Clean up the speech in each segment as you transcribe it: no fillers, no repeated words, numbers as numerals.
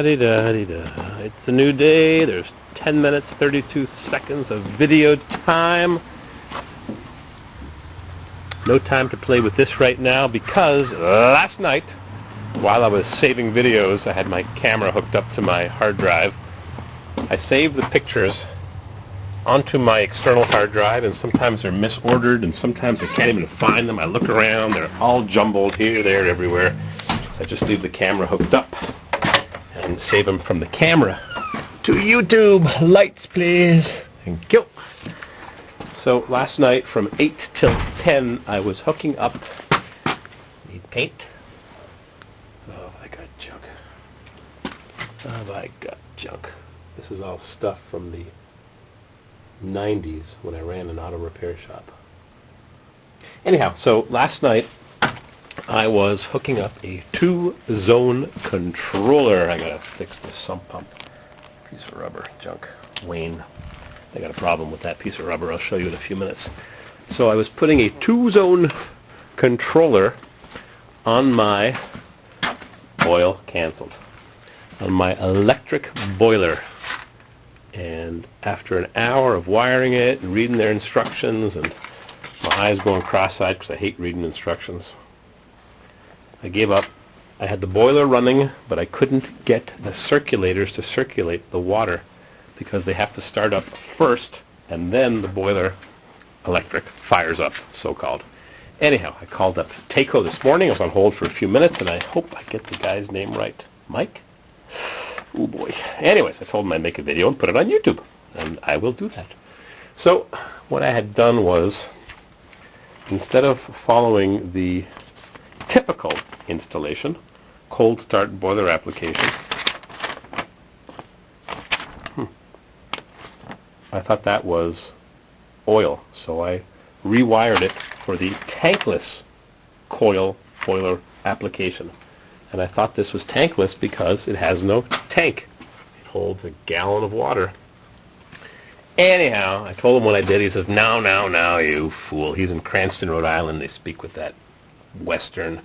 La-di-da-di-da. It's a new day. There's 10 minutes, 32 seconds of video time. No time to play with this right now because last night, while I was saving videos, I had my camera hooked up to my hard drive. I saved the pictures onto my external hard drive, and sometimes they're misordered, and sometimes I can't even find them. I look around, they're all jumbled here, there, everywhere. So I just leave the camera hooked up and save them from the camera to YouTube. Lights, please. Thank you. So last night from 8 till 10, I was hooking up. Need paint? Oh, I got junk. Oh, I got junk. This is all stuff from the 90s when I ran an auto repair shop. Anyhow, so last night I was hooking up a 2-zone controller. I gotta fix the sump pump. Piece of rubber, junk. Wayne. I got a problem with that piece of rubber. I'll show you in a few minutes. So I was putting a 2-zone controller on my oil canceled, on my electric boiler. And after an hour of wiring it and reading their instructions, and my eyes going cross-eyed because I hate reading instructions, I gave up. I had the boiler running, but I couldn't get the circulators to circulate the water because they have to start up first, and then the boiler electric fires up, so-called. Anyhow, I called up Taco this morning. I was on hold for a few minutes, and I hope I get the guy's name right. Mike? Oh boy. Anyways, I told him I'd make a video and put it on YouTube, and I will do that. So what I had done was, instead of following the typical installation, cold start boiler application, I thought that was oil, so I rewired it for the tankless coil boiler application. And I thought this was tankless because it has no tank. It holds a gallon of water. Anyhow, I told him what I did. He says, no, you fool. He's in Cranston, Rhode Island. They speak with that Western,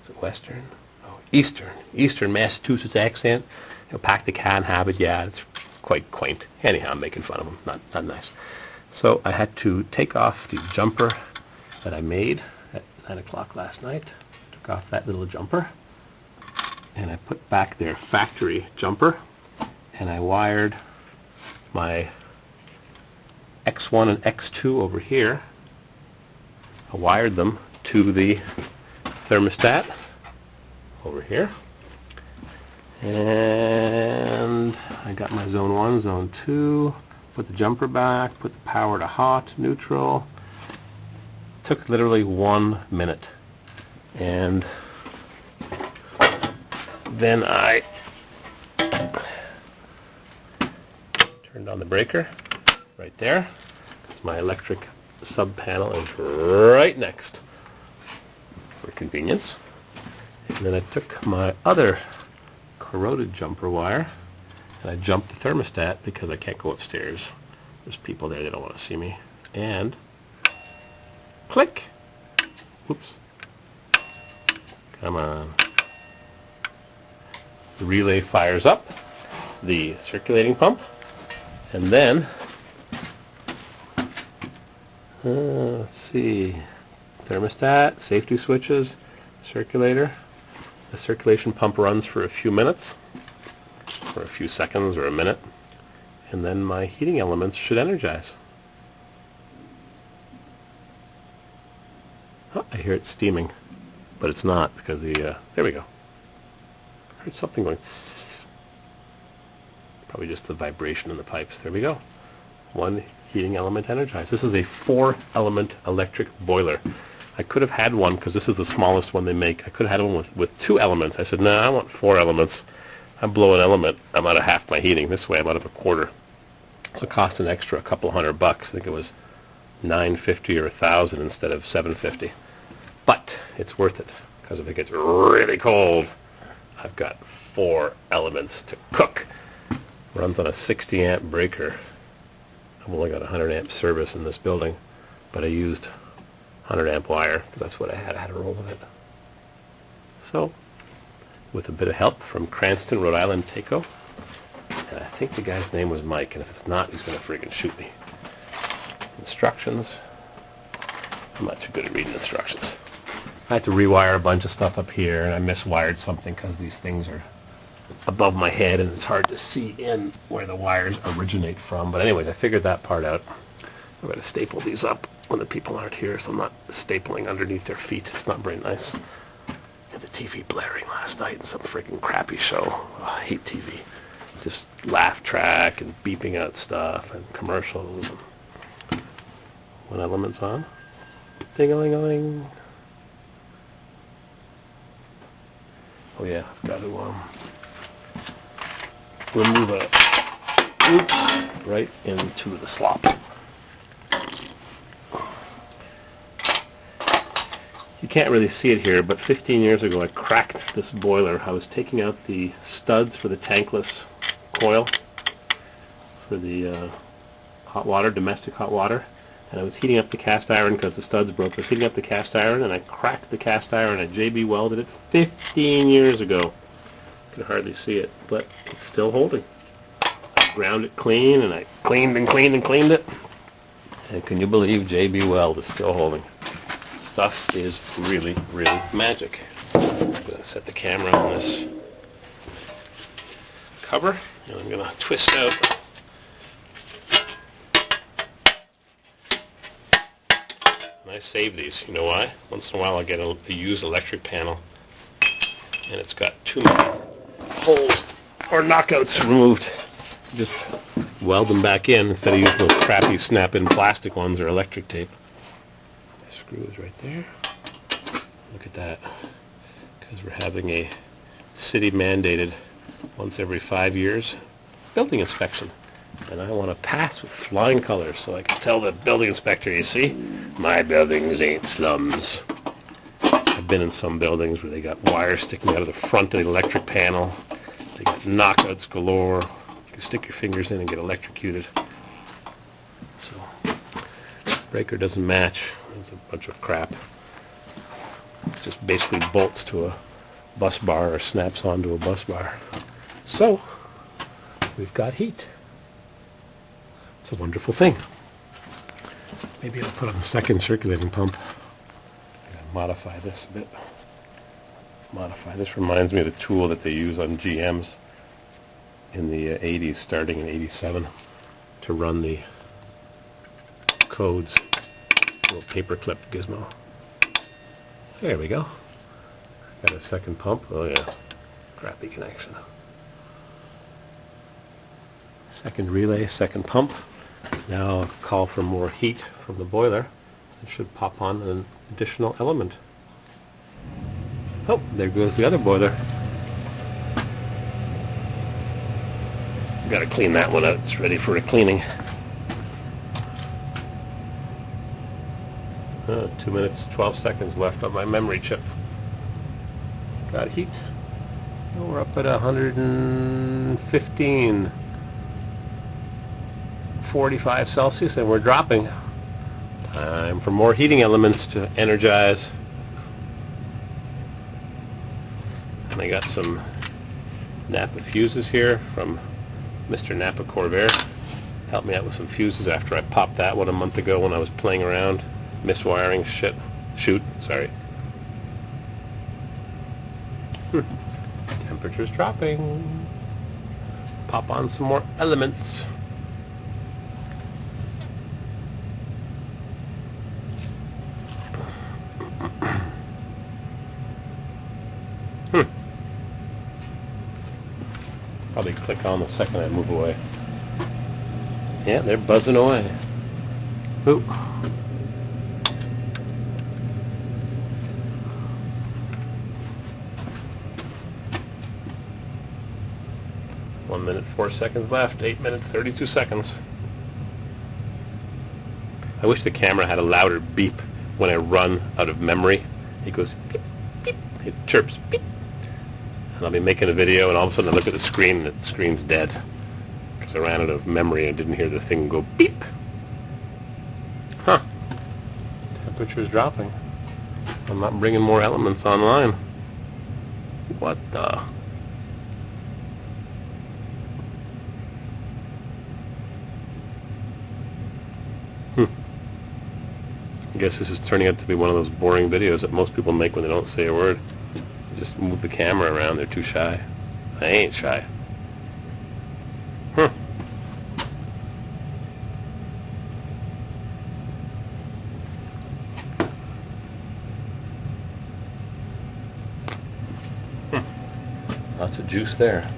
is it Western? Oh, Eastern Massachusetts accent. He'll pack the car and have it. Yeah, it's quite quaint. Anyhow, I'm making fun of him. Not nice. So I had to take off the jumper that I made at 9 o'clock last night. Took off that little jumper. And I put back their factory jumper, and I wired my X1 and X2 over here. I wired them to the thermostat over here. And I got my zone 1, zone 2, put the jumper back, put the power to hot, neutral. Took literally 1 minute. And then I turned on the breaker right there, because my electric sub panel is right next for convenience. And then I took my other corroded jumper wire and I jumped the thermostat because I can't go upstairs. There's people there, they don't want to see me. And click! Whoops. Come on. The relay fires up the circulating pump, and then let's see, thermostat, safety switches, circulator. The circulation pump runs for a few minutes, or a few seconds, or a minute, and then my heating elements should energize. Oh, I hear it steaming, but it's not because there we go. Heard something going, probably just the vibration in the pipes. There we go. One heating element energized. This is a 4-element electric boiler. I could have had one, because this is the smallest one they make. I could have had one with 2 elements. I said, no, I want 4 elements. I blow an element, I'm out of half my heating. This way I'm out of a quarter. So it cost an extra couple $100. I think it was $950 or $1,000 instead of $750. But it's worth it, because if it gets really cold, I've got 4 elements to cook. Runs on a 60 amp breaker. I've only got 100 amp service in this building, but I used 100 amp wire because that's what I had. I had a roll of it. So with a bit of help from Cranston, Rhode Island Taco. And I think the guy's name was Mike, and if it's not, he's going to friggin' shoot me. Instructions. I'm not too good at reading instructions. I had to rewire a bunch of stuff up here, and I miswired something because these things are above my head, and it's hard to see in where the wires originate from. But anyways, I figured that part out. I'm going to staple these up when the people aren't here, so I'm not stapling underneath their feet. It's not very nice. And the TV blaring last night in some freaking crappy show. Oh, I hate TV. Just laugh track and beeping out stuff and commercials. And when Element's on, ding-a-ling-a-ling. Oh yeah, I've got to remove a oops right into the slop. You can't really see it here, but 15 years ago I cracked this boiler. I was taking out the studs for the tankless coil for the hot water, domestic hot water, and I was heating up the cast iron because the studs broke. I was heating up the cast iron, and I cracked the cast iron. I JB welded it 15 years ago. You can hardly see it, but it's still holding. I ground it clean, and I cleaned and cleaned and cleaned it. And can you believe JB Weld is still holding? Stuff is really, really magic. I'm going to set the camera on this cover, and I'm going to twist out and I save these. You know why? Once in a while I get a used electric panel and it's got too many holes or knockouts removed. Just weld them back in instead of using those crappy snap-in plastic ones or electric tape. The screw is right there. Look at that. Because we're having a city-mandated once every 5 years building inspection. And I want to pass with flying colors so I can tell the building inspector, you see, my buildings ain't slums. I've been in some buildings where they got wires sticking out of the front of the electric panel. They got knockouts galore. You can stick your fingers in and get electrocuted. So, breaker doesn't match. It's a bunch of crap. It's just basically bolts to a bus bar or snaps onto a bus bar. So, we've got heat. It's a wonderful thing. Maybe I'll put on a second circulating pump. I'm going to modify this a bit. This reminds me of the tool that they use on GMs in the 80s, starting in 87, to run the codes. Little paperclip gizmo. There we go. Got a second pump. Oh yeah, crappy connection. Second relay, second pump. Now I'll call for more heat from the boiler. It should pop on an additional element. Oh, there goes the other boiler. Got to clean that one out. It's ready for a cleaning. 2 minutes, 12 seconds left on my memory chip. Got heat. Oh, we're up at 115. 45 Celsius, and we're dropping. Time for more heating elements to energize. And I got some Napa fuses here from Mr. Napa Corvair. Helped me out with some fuses after I popped that one a month ago when I was playing around, miswiring shoot, sorry. Temperature's dropping. Pop on some more elements. Probably click on the second I move away. Yeah, they're buzzing away. Ooh. One minute, 4 seconds left. 8 minutes, 32 seconds. I wish the camera had a louder beep when I run out of memory. It goes beep, beep. It chirps beep. And I'll be making a video, and all of a sudden I look at the screen, and the screen's dead. Because I ran out of memory and didn't hear the thing go beep. Huh. Temperature's dropping. I'm not bringing more elements online. What the? I guess this is turning out to be one of those boring videos that most people make when they don't say a word. Just move the camera around. They're too shy. I ain't shy. Huh. Lots of juice there.